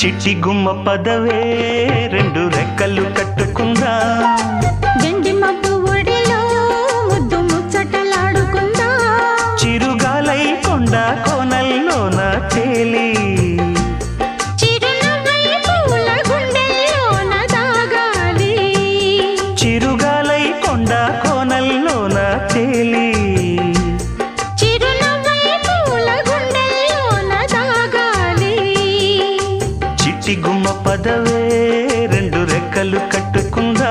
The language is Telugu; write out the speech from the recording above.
చిట్టి గుమ్మ పదవే రెండు రెక్కలు కట్టుకుందా గండి మబ్బు ఒడిలో ముద్దు ముచ్చటలాడుకుందా చిరుగాలై కొండ కోనల్లోన తేలి చిరునవ్వై పూల గుండెల్లోన దాగాలి చిరుగాలై కొండ కోనల్లోన తేలి చిరునవ్వై పూల గుండెల్లోన దాగాలి చిట్టి గుమ్మ పదవే రెండు రెక్కలు కట్టుకుందా